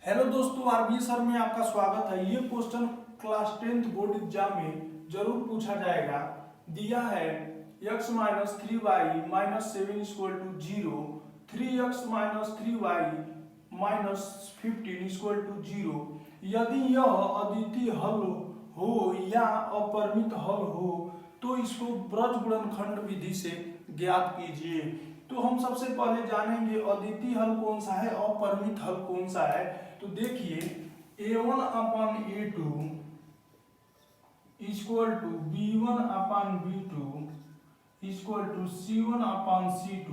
Hello दोस्तों, RB sir में आपका स्वागत है। ये question class 10th board exam में जरूर पूछा जाएगा। दिया है x minus 3y minus 7 equal to 0, 3x minus 3y minus 15 equal to 0। यदि यह अद्वितीय हल हो या अपरिमित हल हो तो इसको ब्रज गुणनखंड विधि से ज्ञात कीजिए। तो हम सबसे पहले जानेंगे अद्वितीय हल कौन सा है, अपरिमित हल कौन सा है। तो देखिए a1 upon a2 equal to b1 upon b2 equal to c1 upon c2।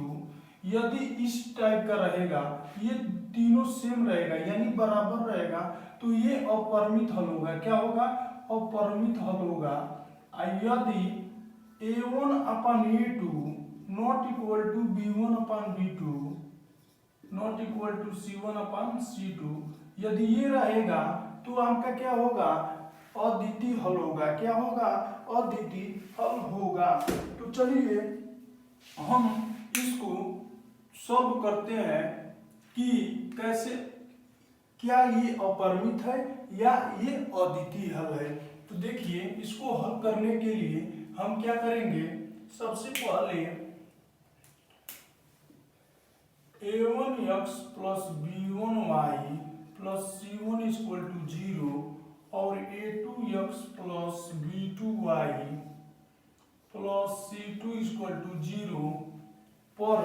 यदि इस टाइप का रहेगा, ये तीनों सेम रहेगा यानी बराबर रहेगा, तो ये अपरिमित हल होगा। क्या होगा? अपरिमित हल होगा। यदि a1 upon a2 not equal to b1 upon b2 not equal to c1 upon c2, यदि ये रहेगा तो आपका क्या होगा? अद्वितीय हल होगा। क्या होगा? अद्वितीय हल होगा। तो चलिए हम इसको सॉल्व करते हैं कि कैसे, क्या ये अपरिमित है या ये अद्वितीय हल है। तो देखिए इसको हल करने के लिए हम क्या करेंगे, सबसे पहले a1x plus b1y plus c1 equal to 0 और a2x plus b2y plus c2 equal to 0 पर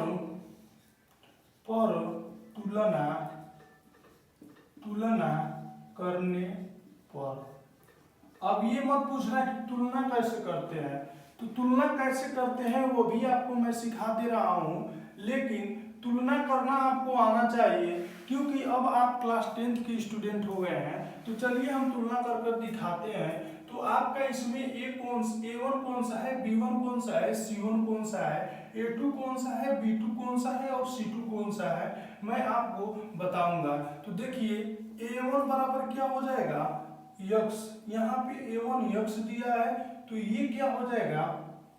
तुलना करने पर। अब ये मत पूछना कि तुलना कैसे करते हैं, तो तुलना कैसे करते हैं वो भी आपको मैं सिखा दे रहा हूं, लेकिन तुलना करना आपको आना चाहिए क्योंकि अब आप क्लास 10th के स्टूडेंट हो गए हैं। तो चलिए हम तुलना कर कर दिखाते हैं। तो आपका इसमें a1 कौन सा है, b1 कौन सा है, c1 कौन सा है, a2 कौन सा है, b2 कौन सा है और c2 कौन सा है, मैं आपको बताऊंगा। तो देखिए a1 बराबर क्या हो जाएगा, x। यहाँ पे a1 x दिया है तो ये क्या हो जाएगा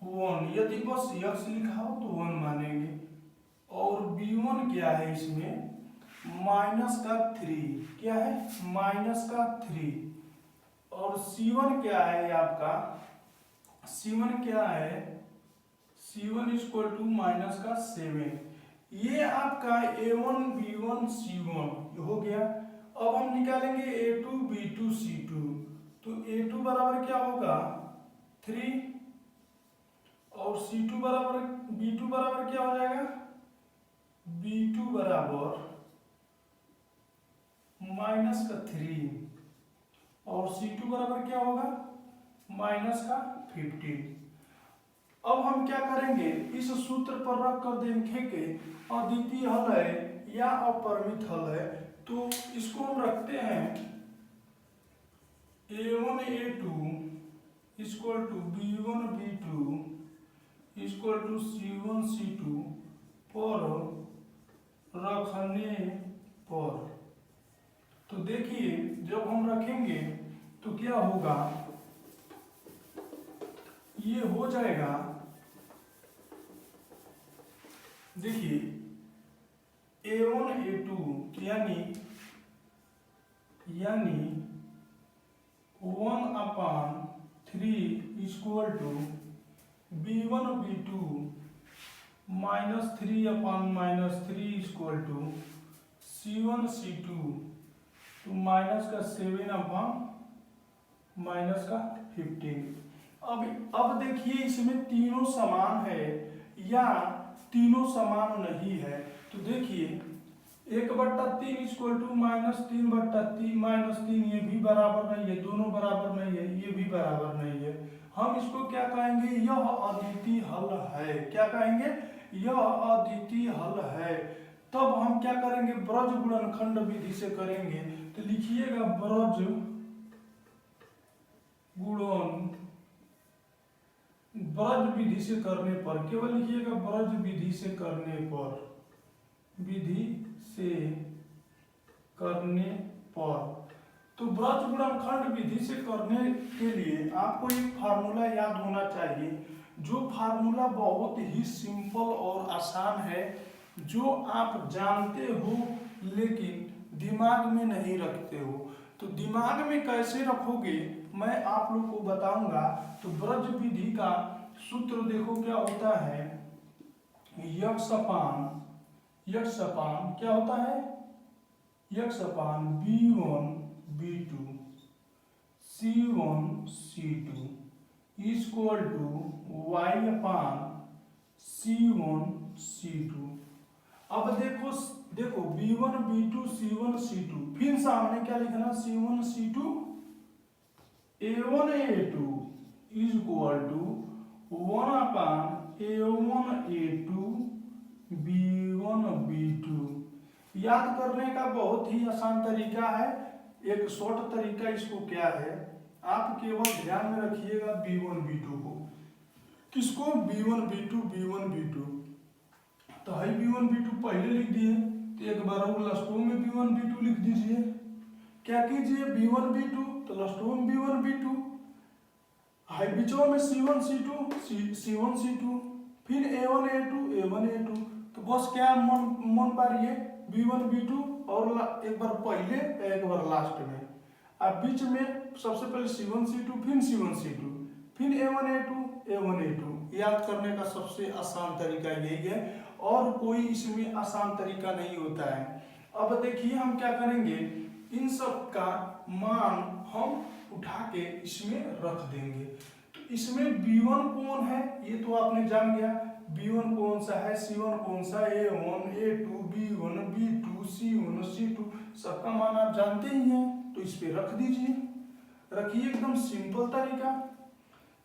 1। यदि बस x लिखा हो तो 1 मानेंगे। और b1 क्या है इसमें माइनस का 3, क्या है माइनस का 3। और c1 क्या है आपका, c1 क्या है, c1 इक्वल टू माइनस का 7। ये आपका a1 b1 c1 हो गया। अब हम निकालेंगे a2 b2 c2। तो a2 बराबर क्या होगा 3 और c2 बराबर b2 बराबर क्या हो जाएगा b2 बराबर माइनस का 3 और c2 बराबर क्या होगा माइनस का 15। अब हम क्या करेंगे, इस सूत्र पर रख कर देखेंगे अद्वितीय हल है या अपरिमित हल है। तो इसको हम रखते हैं a1 a2 equal to b1 b2 equal to c1 c2 पर रखने पर। तो देखिए जब हम रखेंगे तो क्या होगा, ये हो जाएगा, देखिए a1 a2 यानी 1/3 equal to b1 b2 -3/3 equal to c1 c2 तो माइनस का 7/-15। अब देखिए इसमें तीनों समान है या तीनों समान नहीं है। तो देखिए 1/3 इक्वल टू -3/3 ये भी बराबर नहीं है, दोनों बराबर नहीं है, ये भी बराबर नहीं है। हम इसको क्या कहेंगे, यह अद्वितीय हल है। क्या कहेंगे, यह अद्वितीय हल है। तब हम क्या करेंगे, ब्रज गुणनखंड विधि से करेंगे। तो लिखिएगा ब्रज ब्रज विधि से करने पर, केवल लिखिएगा ब्रज विधि से करने पर, विधि से करने पर। तो ब्रज गुणनखंड विधि से करने के लिए आपको एक फार्मूला याद होना चाहिए, जो फार्मूला बहुत ही सिंपल और आसान है, जो आप जानते हो लेकिन दिमाग में नहीं रखते हो। तो दिमाग में कैसे रखोगे मैं आप लोग को बताऊंगा। तो ब्रज विधि का सूत्र देखो क्या होता है, यक्ष अपान क्या होता है, यक्ष upon B1 B2 C1 C2 equal to Y upon C1 C2। अब देखो B1 B2 C1 C2, फिर सामने क्या लिखना, C1 C2 A1 A2 equal to 1 upon A1 A2 B1 B2। याद करने का बहुत ही आसान तरीका है, एक शॉर्ट तरीका इसको क्या है, आप केवल ध्यान में रखिएगा B1 B2 को। किसको, B1 B2 B1 B2। तो है B1 B2 पहले लिख दिए, तो एक बार और लास्ट में B1 B2 लिख दीजिए। क्या कीजिए, B1 B2 तो लास्ट में B1 B2 है, बीचों में C1 C1 C2, फिर A1 A2 तो बस क्या मन पारिए B1 B2 और एक बार पहले एक बार लास्ट में। अब बीच में सबसे पहले C1 C2 फिर C1 C2 फिर A1 A2 याद करने का सबसे आसान तरीका यही है, और कोई इसमें आसान तरीका नहीं होता है। अब देखिए हम क्या करेंगे, इन सब का मान हम उठा के इसमें रख देंगे। तो इसमें B1 कौन है ये तो आपने जान गया, B1 कौन सा है, C1 कौन सा, A1 A2 B1 B2 C1 C2 सबका मान आप जानते ही हैं। तो इस पे रख दीजिए, रखिए, एकदम सिंपल तरीका।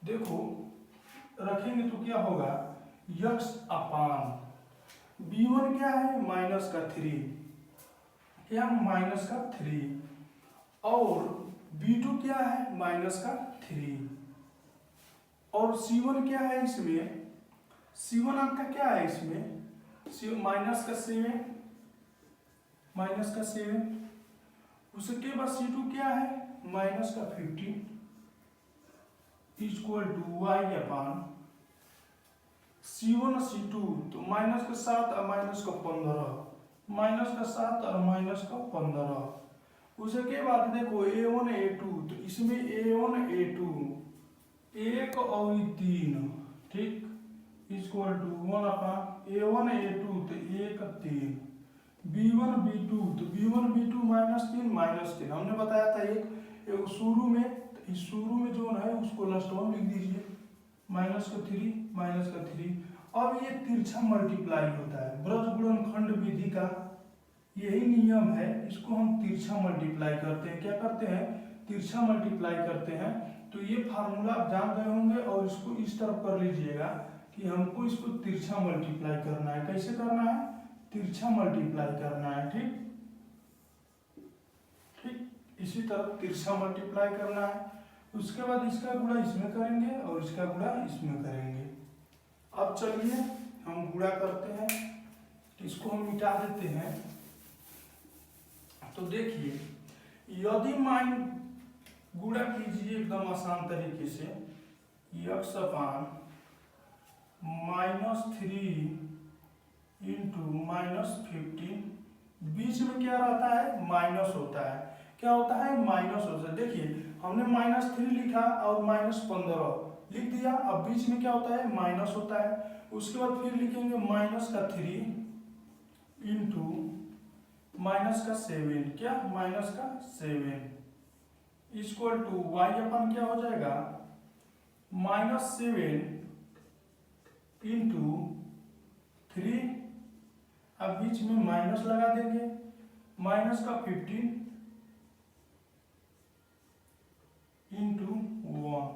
देखो रखेंगे तो क्या होगा, यक्ष अपान B1 क्या है, माइनस का 3, क्या माइनस का 3, और B2 क्या है, माइनस का 3, और C1 क्या है इसमें, C1 आपका क्या है इसमें, माइनस का 7, उसके बाद C2 क्या है, माइनस का 15 equal to Y upon C1 C2 तो माइनस का 7 और माइनस का 15, माइनस का 7 और माइनस का 15। उसके बाद देखो A1 A2 तो इसमें A1 A2 1 और 3, ठीक, equal to 1 upon A1 A2 तो 1 3, B1 B2 तो B1 B2 -3 हमने बताया था एक शुरू में, तो इस शुरू में जो है उसको लास्ट में लिख दीजिए, माइनस का 3। अब ये तिरछा मल्टीप्लाई होता है, ब्रज गुणनखंड विधि का यही नियम है, इसको हम तिरछा मल्टीप्लाई करते हैं। क्या करते हैं, तिरछा मल्टीप्लाई करते हैं। तो ये फार्मूला आप जान गए होंगे, और इसको इस तरफ कर लीजिएगा कि हमको इसको तिरछा मल्टीप्लाई करना है। कैसे करना है, तिरछा मल्टीप्लाई करना है, ठीक, इसी तरफ तिरछा मल्टीप्लाई करना है। उसके बाद इसका गुणा इसमें करेंगे और इसका गुणा इसमें करेंगे। अब चलिए हम गुणा करते हैं, इसको हम मिटा देते हैं। तो देखिए यदि गुणा कीजिए एकदम आसान तरीके से, यक्ष अपान -3 इंटू -15, बीच में क्या रहता है, माइनस होता है। क्या होता है, माइनस होता है। देखिए हमने -3 लिखा और -15 लिख दिया, अब बीच में क्या होता है, माइनस होता है। उसके बाद फिर लिखेंगे माइनस का 3 इंटू माइनस का 7, क्या माइनस का 7 इक्वल टू Y अपन क्या हो जाएगा, -7 इंटू 3, अब बीच में माइनस लगा देंगे, माइनस का 15 इंटू 1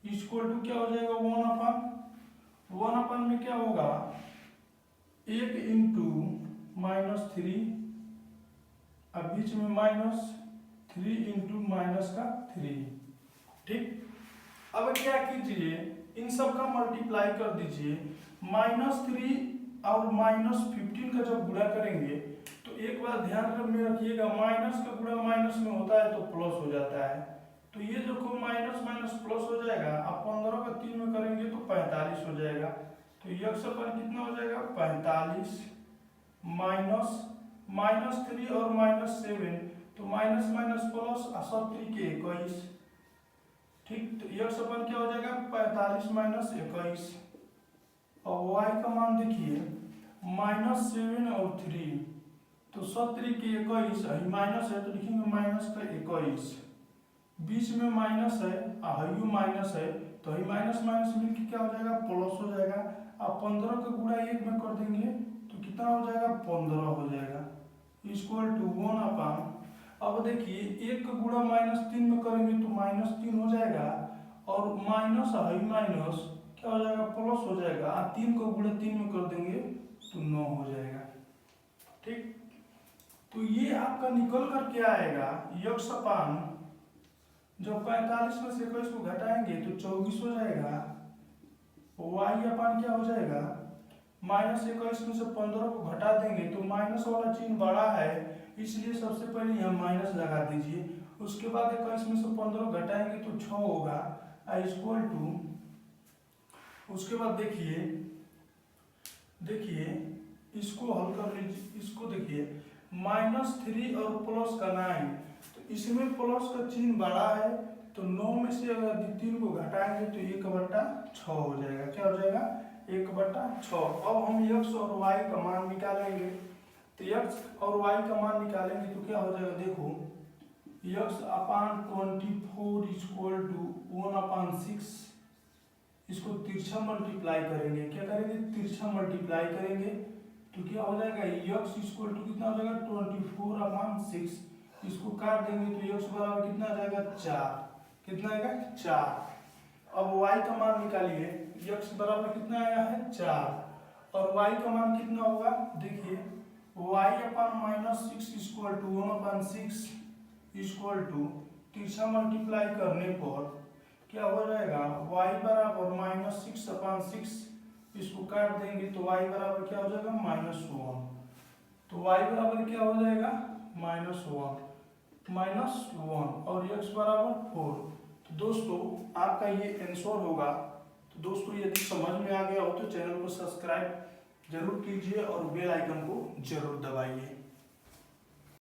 इक्वल टू क्या हो जाएगा, 1 अपन में क्या होगा, 1 इंटू -3, अब बीच में -3 इंटू -3, ठीक। अब क्या कीजिए, इन सब का मल्टीप्लाई कर दीजिए। -3 और -15 का जब गुणा करेंगे तो एक बार ध्यान में रखिएगा, माइनस का गुणा माइनस में होता है तो प्लस हो जाता है। तो ये देखो माइनस माइनस प्लस हो जाएगा। अब 15 का 3 में करेंगे तो 45 हो जाएगा। तो यक्ष पर कितना हो जाएगा, 45 माइनस -3 और -7, तो माइनस माइनस प्लस 7 के 21। ठीक, तो यक्स अपन क्या हो जाएगा 45 माइनस 21। और वाई का मान देखिए -7 और 3, तो 7 के 21, माइनस है तो लिखेंगे माइनस का 21, बीच में माइनस है हाइयू माइनस है, तो ही माइनस माइनस मिलकर क्या हो जाएगा प्लस हो जाएगा। अब 15 का गुणा 1 में कर देंगे तो कितना हो जाएगा 15 हो जाएगा, इक्वल टू 1/। अब देखिए 1 का गुणा -3 में करेंगे तो -3 हो जाएगा, और माइनस हाई माइनस क्या हो जाएगा प्लस हो जाएगा, 3 को गुणा 3 में कर देंगे तो 9 हो जाएगा। ठीक, तो ये आपका निकल कर क्या आएगा यक्स अपान, जब 45 में से 21 को घटाएंगे तो 24 हो जाएगा। वाई अपान क्या हो जाएगा -21 में से 15 को घटा देंगे तो माइनस वाला चिन्ह बड़ा है, इसलिए सबसे पहले यहाँ माइनस लगा दीजिए। उसके बाद 21 में से 15 घटाएंगे तो 6 होगा, इक्वल टू, उसके बाद देखिए इसको हल कर लीजिए, इसको देखिए -3 और प्लस का 9, तो इसमें प्लस का चिन्ह बड़ा है, तो 9 में से अगर 3 को घटाएंगे तो 1/6 हो जाएगा। क्या हो जाएगा 1/6। अब हम यक्स और वाई का मान निकालेंगे, तो यक्स और वाई का मान निकालेंगे तो क्या हो जाएगा, देखो यक्स अपान 24 इक्वल टू 1/6, इसको तिरछा मल्टीप्लाई करेंगे, क्या करेंगे तिरछा मल्टीप्लाई करेंगे तो क्या हो जाएगा यक्स इक्वल टू कितना हो जाएगा 24/6, इसको काट देंगे तो यक्स बराबर कितना आ जाएगा 4, कितना आएगा 4। अब y का मान निकालिए, यक्स बराबर कितना आया है 4, और y का मान कितना होगा देखिए y/-6 equal to 1/6 equal to, तिरछा मल्टीप्लाई करने पर क्या हो जाएगा y बराबर -6/6, इसको काट देंगे तो y बराबर क्या हो जाएगा -1, तो y बराबर क्या हो जाएगा -1 और x बराबर 4। तो दोस्तों आपका ये आंसर होगा। तो दोस्तों यदि समझ में आ गया हो तो चैनल को सब्सक्राइब जरूर कीजिए और बेल आइकन को जरूर दबाइए।